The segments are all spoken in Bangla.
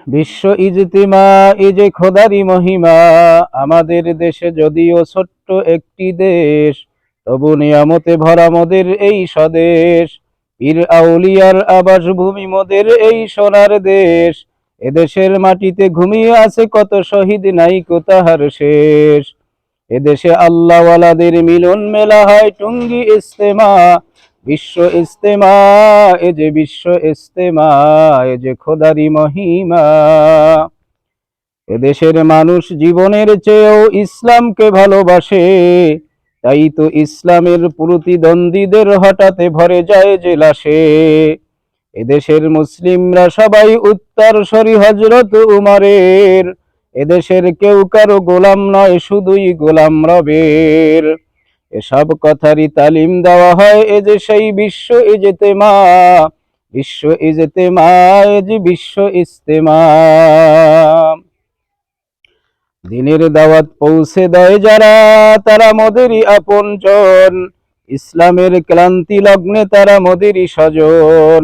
বিশ্ব ইজতিমা, এই যে খোদারি মহিমা। আমাদের দেশে যদিও ছোট্ট একটি দেশ, তবু নিয়ামতে ভরা মোদের এই স্বদেশ। পীর আউলিয়ার আবাসভূমি মোদের এই সোনার দেশ। এদেশের মাটিতে ঘুমিয়ে আছে কত শহীদ, নাই তাহার শেষ। এদেশে আল্লাহওয়ালাদের মিলন মেলা হয় টুঙ্গি ইজতেমা। বিশ্ব ইজতেমা, এ যে বিশ্ব ইজতেমা, এ যে খোদারি মহিমা। এদেশের মানুষ জীবনের চেয়েও ইসলামকে ভালোবাসে, তাই তো ইসলামের প্রতিদ্বন্দ্বীদের হঠাতে ভরে যায় যে লাশে। এদেশের মুসলিমরা সবাই উত্তরসূরি হযরত উমরের। এদেশের কেউ কারো গোলাম নয়, শুধুই গোলাম রবের। এসব কথারই তালিম দেওয়া হয় এ যে সেই বিশ্ব ইজতেমা। বিশ্ব ইজতেমা, এ যে বিশ্ব ইজতেমা। দিনের দাওয়াত পৌঁছে দেয় যারা, তারা মোদেরই আপনজন। ইসলামের ক্লান্তি লগ্নে তারা মোদেরই স্বজন।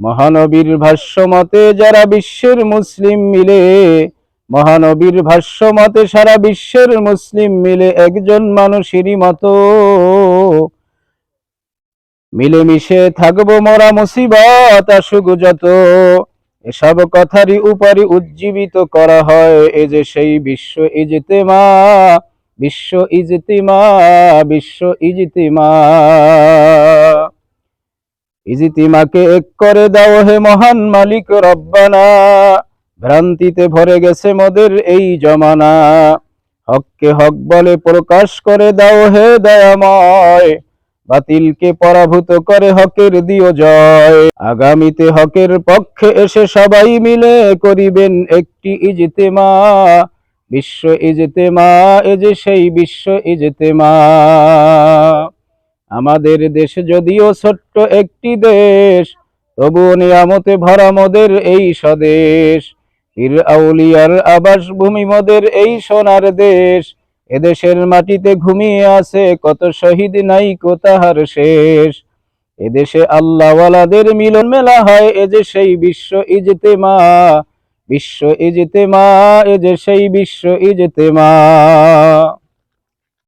মহানবীর ভাষ্য মতে যারা বিশ্বের মুসলিম মিলে, মহানবীর ভাষ্য মতে সারা বিশ্বের মুসলিম মিলে একজন মানুষেরই মতো। মিলেমিশে থাকবো মোরা মুসিবত আসুক যত। এসব কথারই উপরে উজ্জীবিত করা হয় এ যে সেই বিশ্ব ইজতেমা। বিশ্ব ইজতেমা, বিশ্ব ইজতেমা। ইজতিমাকে এক করে দাও হে মহান মালিক রব্বানা। ভ্রান্তিতে ভরে গেছে মোদের এই জমানা। হককে হক বলে প্রকাশ করে দাও হে দয়াময়। বাতিলকে পরাভূত করে হকের দিও জয়। আগামীতে হকের পক্ষে এসে সবাই মিলে করিবেন একটি ইজতেমা। বিশ্ব ইজতেমা, এ যে সেই বিশ্ব ইজতেমা। আমাদের দেশ যদিও ছোট্ট একটি দেশ, তবুও নিয়ামতে ভরা মোদের এই স্বদেশ। পীর আউলিয়ার আবাসভূমি মোদের এই সোনার দেশ। এদেশের মাটিতে ঘুমিয়ে আছে কত শহীদ, নাই তাহার শেষ। এদেশে আল্লাহওয়ালাদের মিলন মেলা হয় এ যে সেই বিশ্ব ইজতেমা। বিশ্ব ইজতেমা, এ যে সেই বিশ্ব ইজতেমা।